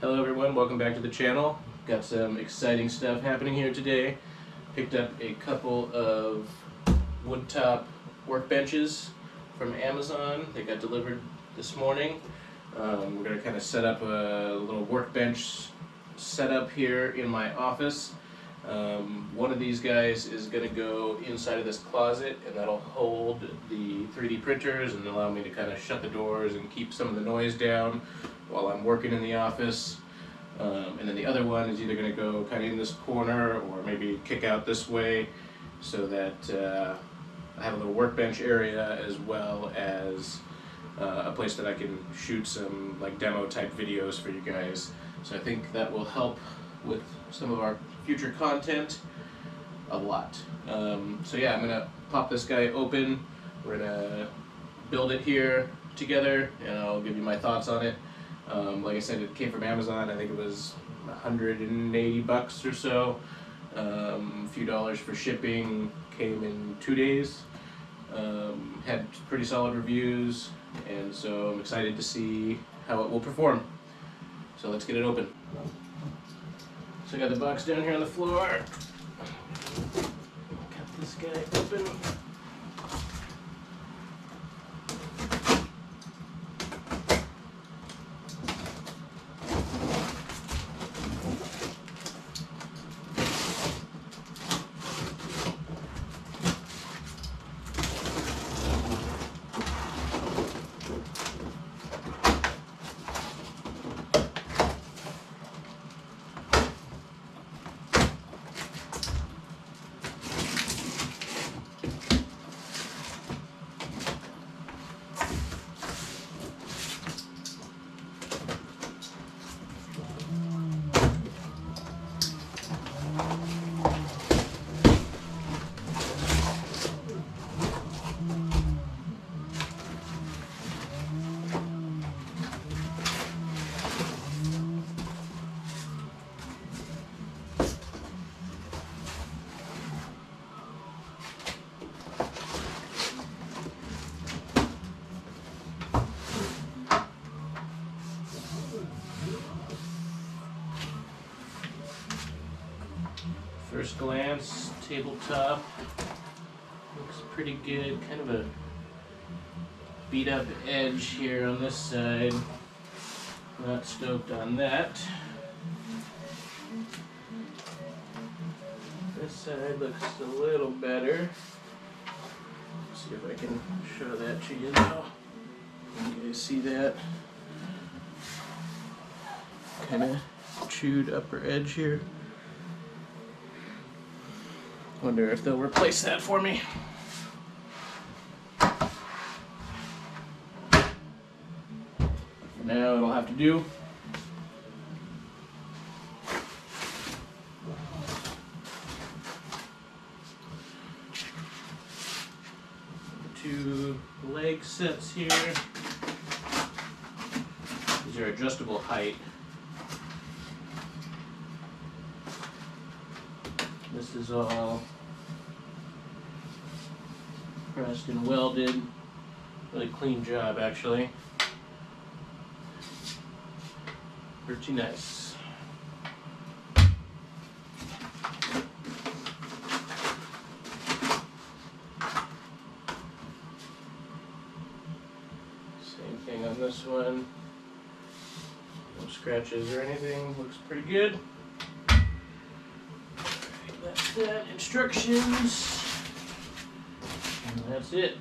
Hello everyone, welcome back to the channel. Got some exciting stuff happening here today. Picked up a couple of woodtop workbenches from Amazon. They got delivered this morning. We're going to kind of set up a little workbench setup here in my office. One of these guys is going to go inside of this closet, and that'll hold the 3D printers and allow me to kind of shut the doors and keep some of the noise down while I'm working in the office. And then the other one is either going to go kind of in this corner or maybe kick out this way, so that I have a little workbench area as well as a place that I can shoot some like demo type videos for you guys. So I think that will help with some of our future content a lot. So yeah, I'm gonna pop this guy open. We're gonna build it here together, and I'll give you my thoughts on it. Like I said, it came from Amazon. I think it was $180 or so. A few dollars for shipping. Came in 2 days. Had pretty solid reviews, and so I'm excited to see how it will perform. So let's get it open. So I got the box down here on the floor. Cut this guy open. First glance, tabletop looks pretty good. Kind of a beat up edge here on this side. Not stoked on that. This side looks a little better. Let's see if I can show that to you now. You guys see that? Kind of chewed upper edge here. Wonder if they'll replace that for me. For now, it'll have to do. Two leg sets here. These are adjustable height. This is all pressed and welded. Really clean job, actually. Pretty nice. Same thing on this one. No scratches or anything. Looks pretty good. That's that. Instructions. And that's it.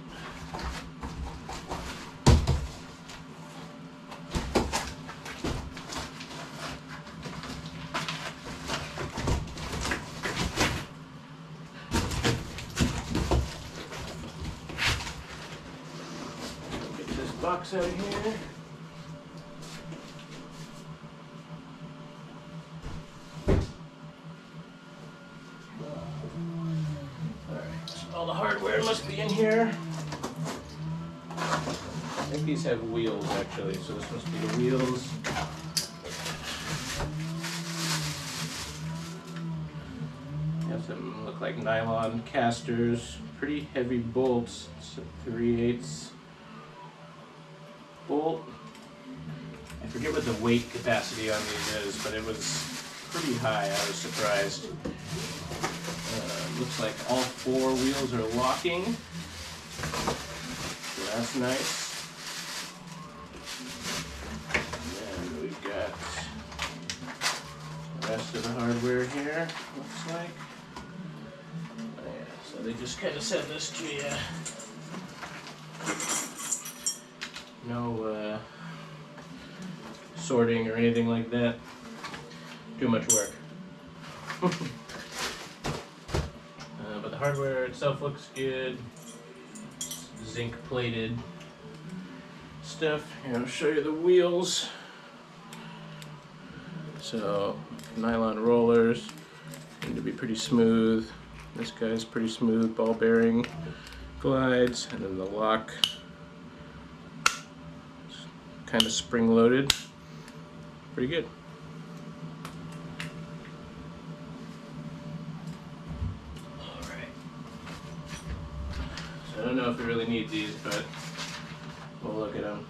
Get this box out of here. All the hardware must be in here. I think these have wheels actually, so this must be the wheels. Have some look like nylon casters, pretty heavy bolts. It's a 3/8 bolt. I forget what the weight capacity on these is, but it was pretty high. I was surprised. Looks like all 4 wheels are locking. So that's nice. And we've got the rest of the hardware here, looks like. Oh, yeah, so they just kind of sent this to you. No sorting or anything like that. Too much work. But the hardware itself looks good. Zinc plated stuff. Here, I'll show you the wheels. So, nylon rollers need to be pretty smooth. This guy's pretty smooth, ball bearing glides, and then the lock is kind of spring loaded. Pretty good. I don't know if we really need these, but we'll look at them.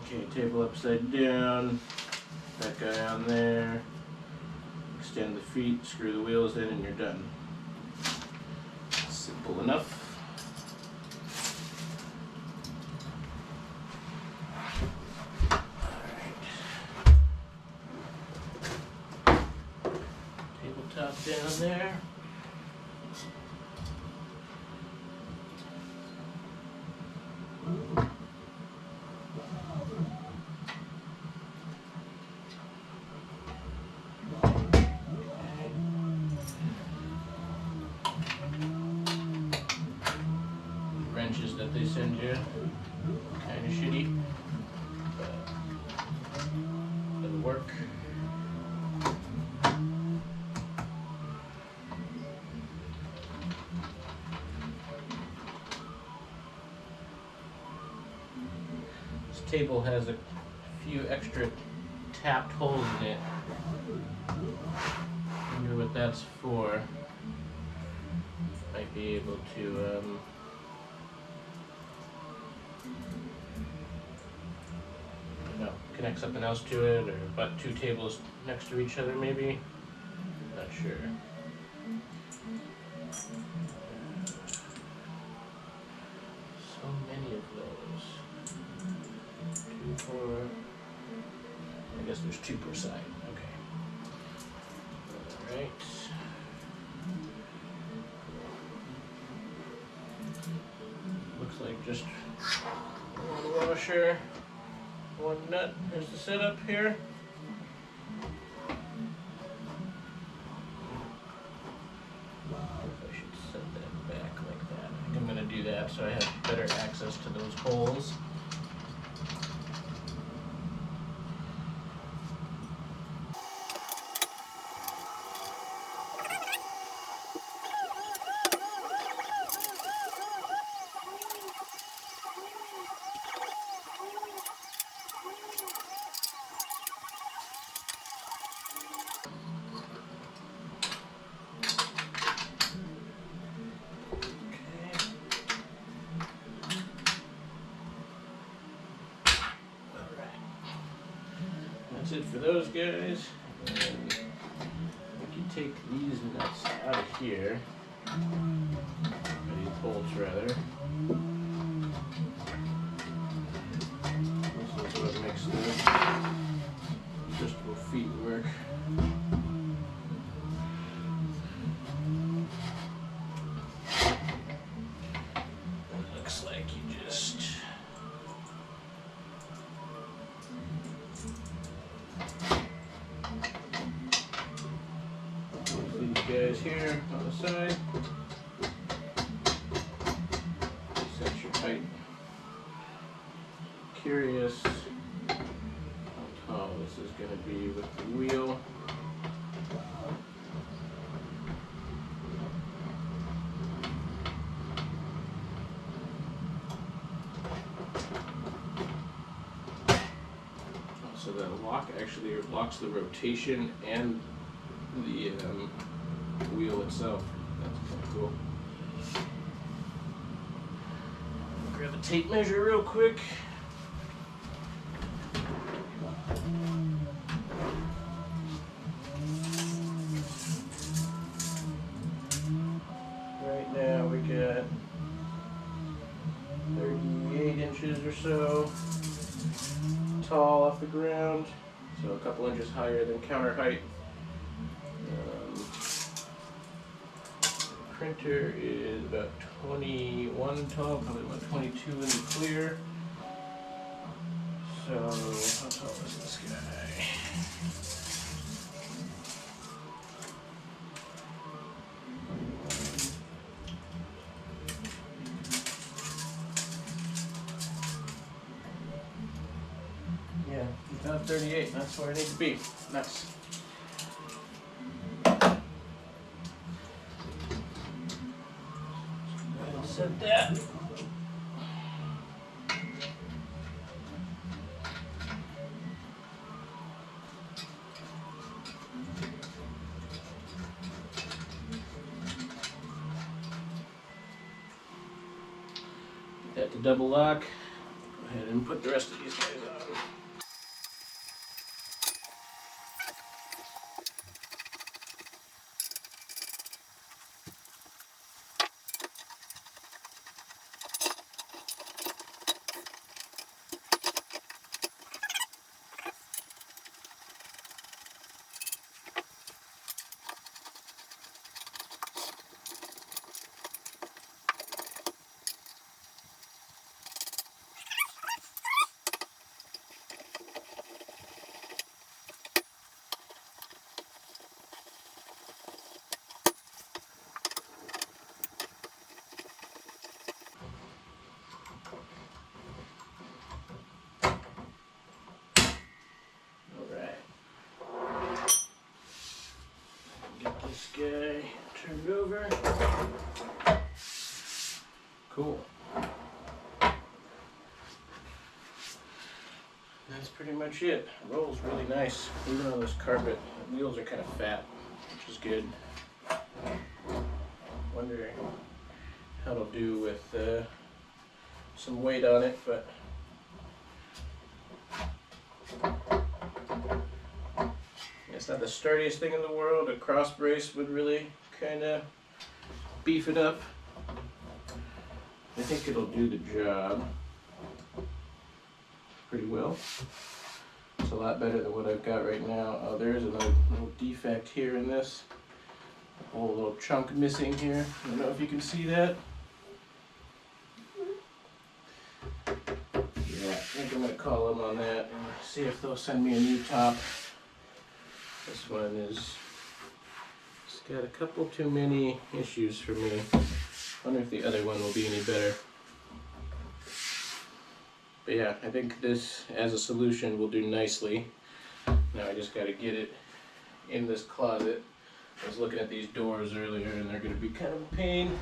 Okay, table upside down, that guy on there, extend the feet, screw the wheels in, and you're done. Simple enough. Alright. Tabletop down there. Wrenches that they send you, kind of shitty, but it'll work. This table has a few extra tapped holes in it. I wonder what that's for. Might be able to connect something else to it, or butt 2 tables next to each other maybe. Not sure. So many of those. 2, 4. I guess there's 2 per side. Okay. Alright. Looks like just 1 washer. 1 nut. Here's the setup here. I should set that back like that. I think I'm going to do that so I have better access to those holes. That's it for those guys. And if you take these nuts out of here, or these bolts rather, this is what makes the adjustable feet work. It looks like you just guys here on the side. Set your height. Curious how tall this is going to be with the wheel. So the lock actually locks the rotation and the wheel itself. That's kind of cool. Grab a tape measure real quick. tall off the ground, so a couple inches higher than counter height. Printer is about 21 tall, probably about 22 in the clear. So, how tall is this guy? Yeah, about 38. That's where I need to be. Nice. I'll set that. That to double lock. Go ahead and put the rest of these guys on. This guy turned over. Cool. That's pretty much it. Rolls really nice. Even on this carpet, the wheels are kind of fat, which is good. Wonder how it'll do with some weight on it, but it's not the sturdiest thing in the world. A cross brace would really kind of beef it up. I think it'll do the job pretty well. It's a lot better than what I've got right now. Oh, there's another little defect here in this. A whole little chunk missing here. I don't know if you can see that. Yeah, I think I'm going to call them on that and see if they'll send me a new top. This one it's got a couple too many issues for me. Wonder if the other one will be any better. But yeah, I think this as a solution will do nicely. Now I just got to get it in this closet. I was looking at these doors earlier and they're going to be kind of a pain.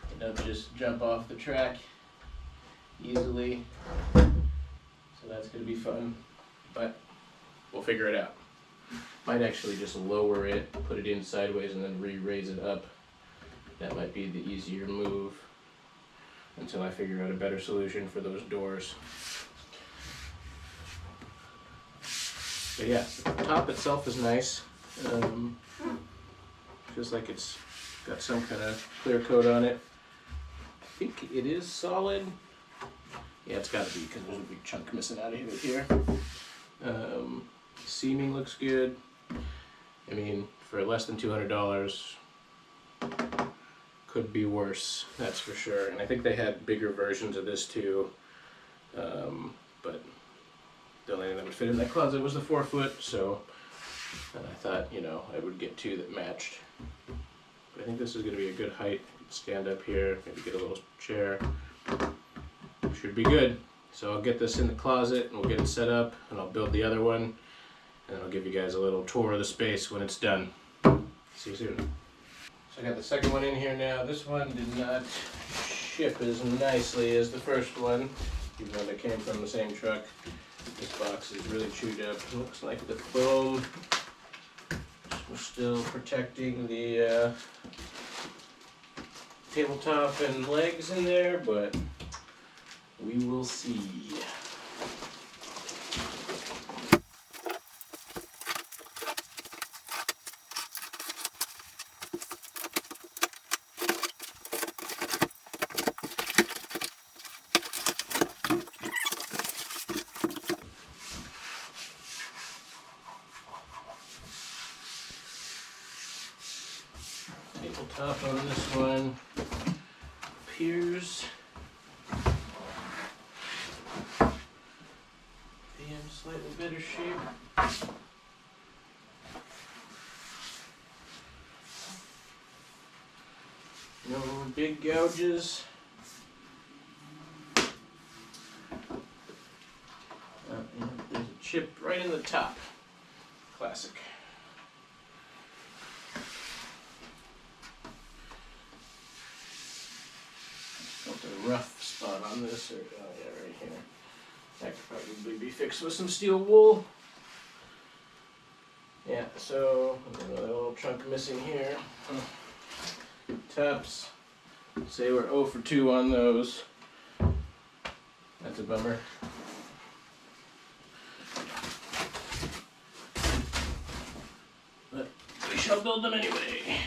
It doesn't just jump off the track easily. So that's going to be fun, but we'll figure it out. Might actually just lower it, put it in sideways, and then re-raise it up. That might be the easier move until I figure out a better solution for those doors. But yeah, the top itself is nice. Feels like it's got some kind of clear coat on it. I think it is solid. Yeah, it's got to be because there's a big chunk missing out of here. Seaming looks good. I mean, for less than $200, could be worse, that's for sure. And I think they had bigger versions of this too, but the only thing that would fit in that closet was the 4-foot, so I thought, you know, I would get two that matched. But I think this is going to be a good height. Stand up here, maybe get a little chair. Should be good. So I'll get this in the closet and we'll get it set up, and I'll build the other one. And I'll give you guys a little tour of the space when it's done. See you soon. So I got the second one in here now. This one did not ship as nicely as the first one, even though they came from the same truck. This box is really chewed up. It looks like the foam was still protecting the tabletop and legs in there, but we will see. top on this one appears be in slightly better shape. No big gouges. There's a chip right in the top. Classic. Felt a rough spot on this, or oh yeah, right here. That could probably be fixed with some steel wool. Yeah, so another little chunk missing here. Tops. Say we're 0 for 2 on those. That's a bummer. But we shall build them anyway.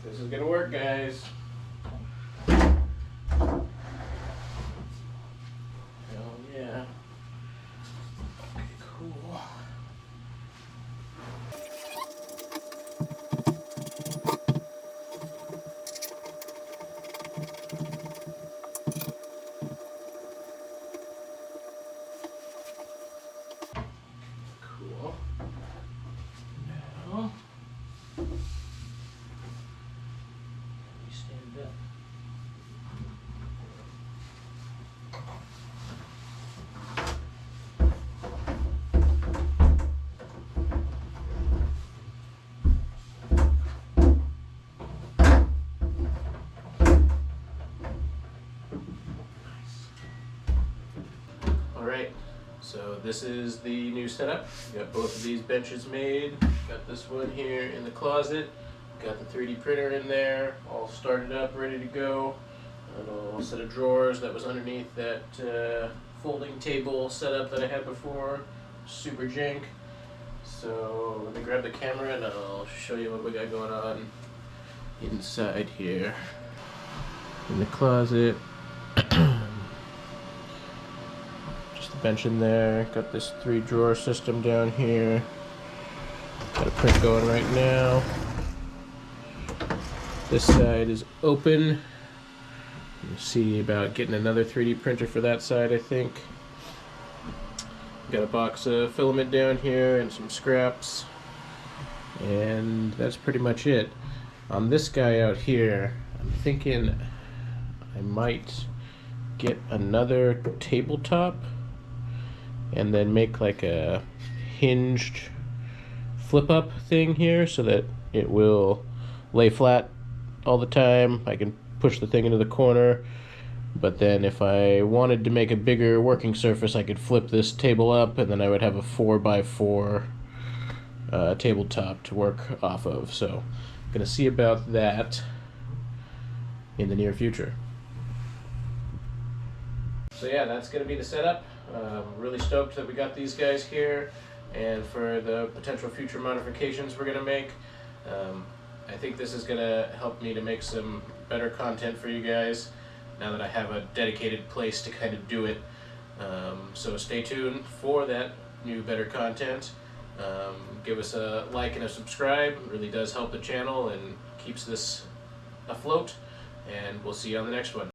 This is gonna work, guys. Hell yeah. Okay, cool. Cool. Now, we stand up. Alright, so this is the new setup. Got both of these benches made. Got this one here in the closet. Got the 3D printer in there, all started up, ready to go. A little set of drawers that was underneath that folding table setup that I had before. Super jank. So let me grab the camera and I'll show you what we got going on inside here. In the closet. Just workbench in there. Got this 3-drawer system down here. Got a print going right now. This side is open. We'll see about getting another 3D printer for that side, I think. Got a box of filament down here and some scraps. And that's pretty much it. On this guy out here, I'm thinking I might get another tabletop and then make like a hinged flip up thing here so that it will lay flat all the time. I can push the thing into the corner, but then if I wanted to make a bigger working surface, I could flip this table up and then I would have a 4x4 tabletop to work off of. So I'm gonna see about that in the near future. So yeah, that's gonna be the setup. Really stoked that we got these guys here, and for the potential future modifications we're gonna make. I think this is gonna help me to make some better content for you guys now that I have a dedicated place to kind of do it. So stay tuned for that new better content. Give us a like and a subscribe. It really does help the channel and keeps this afloat, and we'll see you on the next one.